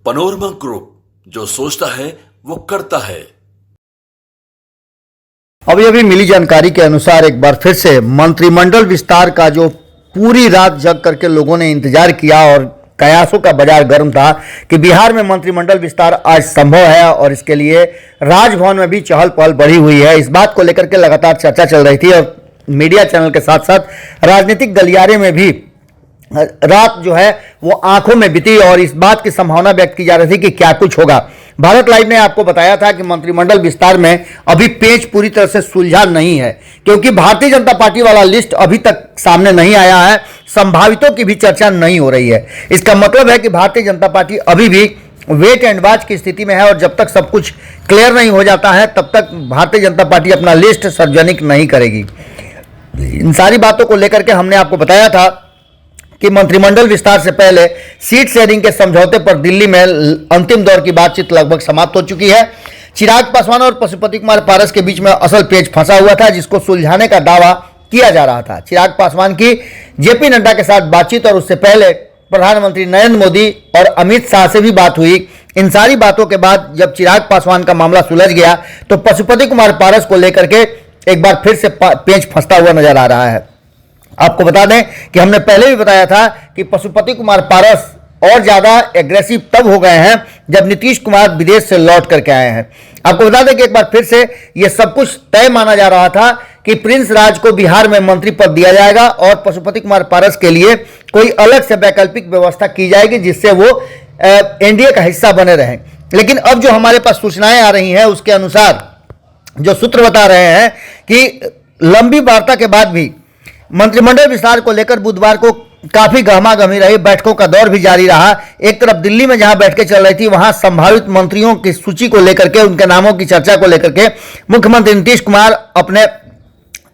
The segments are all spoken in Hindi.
पनोरमा ग्रुप, जो सोचता है वो करता है। अभी मिली जानकारी के अनुसार एक बार फिर से मंत्रिमंडल विस्तार का जो पूरी रात जग करके लोगों ने इंतजार किया और कयासों का बाजार गर्म था कि बिहार में मंत्रिमंडल विस्तार आज संभव है और इसके लिए राजभवन में भी चहल पहल बढ़ी हुई है। इस बात को लेकर के लगातार चर्चा चल रही थी और मीडिया चैनल के साथ साथ राजनीतिक गलियारे में भी रात जो है वो आंखों में बीती और इस बात की संभावना व्यक्त की जा रही थी कि क्या कुछ होगा। भारत लाइव ने आपको बताया था कि मंत्रिमंडल विस्तार में अभी पेच पूरी तरह से सुलझा नहीं है, क्योंकि भारतीय जनता पार्टी वाला लिस्ट अभी तक सामने नहीं आया है, संभावितों की भी चर्चा नहीं हो रही है। इसका मतलब है कि भारतीय जनता पार्टी अभी भी वेट एंड वॉच की स्थिति में है और जब तक सब कुछ क्लियर नहीं हो जाता है तब तक भारतीय जनता पार्टी अपना लिस्ट सार्वजनिक नहीं करेगी। इन सारी बातों को लेकर के हमने आपको बताया था कि मंत्रिमंडल विस्तार से पहले सीट शेयरिंग के समझौते पर दिल्ली में अंतिम दौर की बातचीत लगभग समाप्त हो चुकी है। चिराग पासवान और पशुपति कुमार पारस के बीच में असल पेच फंसा हुआ था, जिसको सुलझाने का दावा किया जा रहा था। चिराग पासवान की जेपी नड्डा के साथ बातचीत और उससे पहले प्रधानमंत्री नरेंद्र मोदी और अमित शाह से भी बात हुई। इन सारी बातों के बाद जब चिराग पासवान का मामला सुलझ गया तो पशुपति कुमार पारस को लेकर के एक बार फिर से पेच फंसता हुआ नजर आ रहा है। आपको बता दें कि हमने पहले भी बताया था कि पशुपति कुमार पारस और ज्यादा एग्रेसिव तब हो गए हैं जब नीतीश कुमार विदेश से लौट करके आए हैं। आपको बता दें कि एक बार फिर से यह सब कुछ तय माना जा रहा था कि प्रिंस राज को बिहार में मंत्री पद दिया जाएगा और पशुपति कुमार पारस के लिए कोई अलग से वैकल्पिक व्यवस्था की जाएगी जिससे वो एनडीए का हिस्सा बने रहें। लेकिन अब जो हमारे पास सूचनाएं आ रही हैं उसके अनुसार जो सूत्र बता रहे हैं कि लंबी वार्ता के बाद भी मंत्रिमंडल विस्तार को लेकर बुधवार को काफी गहमागहमी रही, बैठकों का दौर भी जारी रहा। एक तरफ दिल्ली में जहां बैठकें चल रही थी वहां संभावित मंत्रियों की सूची को लेकर के, उनके नामों की चर्चा को लेकर के मुख्यमंत्री नीतीश कुमार अपने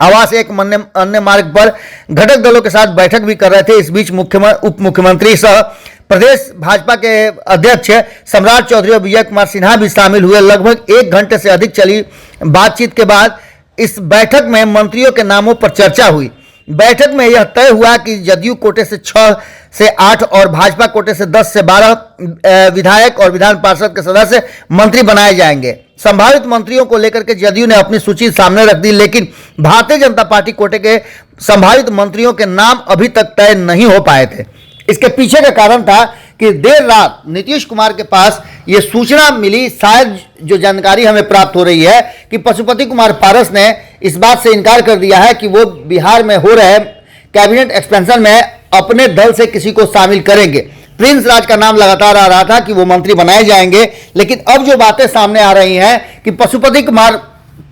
आवास एक अन्य मार्ग पर घटक दलों के साथ बैठक भी कर रहे थे। इस बीच उप मुख्यमंत्री सह प्रदेश भाजपा के अध्यक्ष सम्राट चौधरी और विजय कुमार सिन्हा भी शामिल हुए। लगभग 1 घंटे से अधिक चली बातचीत के बाद इस बैठक में मंत्रियों के नामों पर चर्चा हुई। बैठक में यह तय हुआ कि जदयू कोटे से 6 से 8 और भाजपा कोटे से 10 से 12 विधायक और विधान पार्षद के सदस्य मंत्री बनाए जाएंगे। संभावित मंत्रियों को लेकर के जदयू ने अपनी सूची सामने रख दी, लेकिन भारतीय जनता पार्टी कोटे के संभावित मंत्रियों के नाम अभी तक तय नहीं हो पाए थे। इसके पीछे का कारण था कि देर रात नीतीश कुमार के पास यह सूचना मिली, शायद जो जानकारी हमें प्राप्त हो रही है कि पशुपति कुमार पारस ने इस बात से इनकार कर दिया है कि वो बिहार में हो रहे कैबिनेट एक्सपेंशन में अपने दल से किसी को शामिल करेंगे। प्रिंस राज का नाम लगातार आ रहा था कि वो मंत्री बनाए जाएंगे, लेकिन अब जो बातें सामने आ रही हैं कि पशुपति कुमार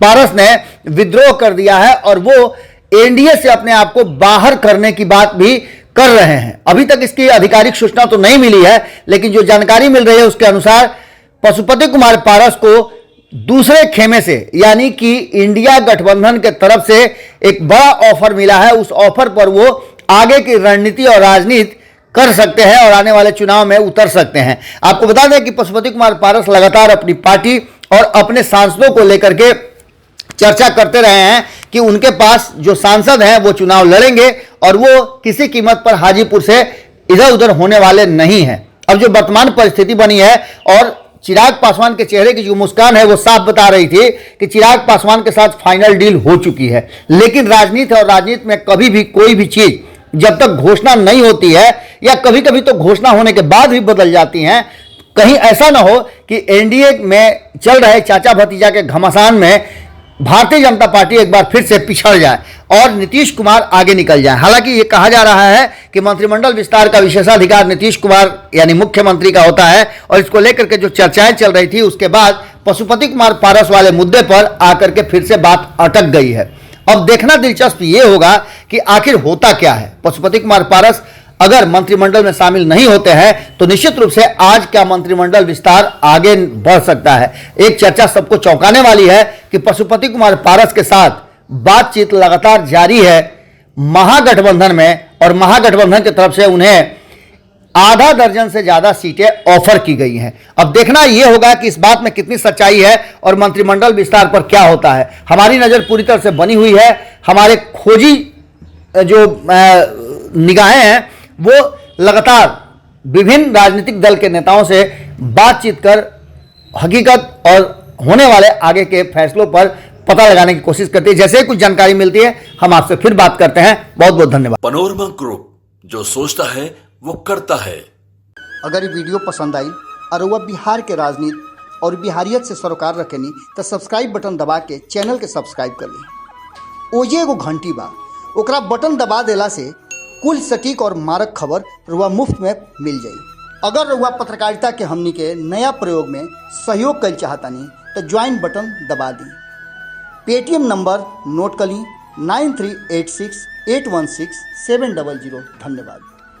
पारस ने विद्रोह कर दिया है और वो एनडीए से अपने आप को बाहर करने की बात भी कर रहे हैं। अभी तक इसकी आधिकारिक सूचना तो नहीं मिली है, लेकिन जो जानकारी मिल रही है उसके अनुसार पशुपति कुमार पारस को दूसरे खेमे से यानी कि इंडिया गठबंधन के तरफ से एक बड़ा ऑफर मिला है। उस ऑफर पर वो आगे की रणनीति और राजनीति कर सकते हैं और आने वाले चुनाव में उतर सकते हैं। आपको बता दें कि पशुपति कुमार पारस लगातार अपनी पार्टी और अपने सांसदों को लेकर के चर्चा करते रहे हैं कि उनके पास जो सांसद हैं वो चुनाव लड़ेंगे और वो किसी कीमत पर हाजीपुर से इधर उधर होने वाले नहीं हैं। अब जो वर्तमान परिस्थिति बनी है और चिराग पासवान के चेहरे की जो मुस्कान है वो साफ बता रही थी कि चिराग पासवान के साथ फाइनल डील हो चुकी है। लेकिन राजनीति और राजनीति में कभी भी कोई भी चीज जब तक घोषणा नहीं होती है या कभी कभी तो घोषणा होने के बाद भी बदल जाती हैं, कहीं ऐसा ना हो कि एनडीए में चल रहे चाचा भतीजा के घमासान में भारतीय जनता पार्टी एक बार फिर से पिछड़ जाए और नीतीश कुमार आगे निकल जाए। हालांकि ये कहा जा रहा है कि मंत्रिमंडल विस्तार का विशेषाधिकार नीतीश कुमार यानी मुख्यमंत्री का होता है और इसको लेकर के जो चर्चाएं चल रही थी उसके बाद पशुपति कुमार पारस वाले मुद्दे पर आकर के फिर से बात अटक गई है। अब देखना दिलचस्प ये होगा कि आखिर होता क्या है। पशुपति कुमार पारस अगर मंत्रिमंडल में शामिल नहीं होते हैं तो निश्चित रूप से आज का मंत्रिमंडल विस्तार आगे बढ़ सकता है। एक चर्चा सबको चौंकाने वाली है कि पशुपति कुमार पारस के साथ बातचीत लगातार जारी है महागठबंधन में और महागठबंधन की तरफ से उन्हें आधा दर्जन से ज्यादा सीटें ऑफर की गई हैं। अब देखना यह होगा कि इस बात में कितनी सच्चाई है और मंत्रिमंडल विस्तार पर क्या होता है। हमारी नजर पूरी तरह से बनी हुई है। हमारे खोजी जो निगाहें हैं वो लगातार विभिन्न राजनीतिक दल के नेताओं से बातचीत कर हकीकत और होने वाले आगे के फैसलों पर पता लगाने की कोशिश करती है। जैसे ही कुछ जानकारी मिलती है हम आपसे फिर बात करते हैं। बहुत बहुत धन्यवाद। पनोरमा ग्रुप, जो सोचता है वो करता है। अगर ये वीडियो पसंद आई और वह बिहार के राजनीति और बिहारियत से सरोकार रखेनी तो सब्सक्राइब बटन दबा के चैनल के सब्सक्राइब कर ली। ओजे एगो घंटी बा, ओकरा बटन दबा देला से कुल सटीक और मारक खबर रुआ मुफ्त में मिल जाई। अगर रुआ पत्रकारिता के हमनी के नया प्रयोग में सहयोग कर चाहतानी तो ज्वाइन बटन दबा दी। पेटीएम नंबर नोट कर ली 9386816700। धन्यवाद।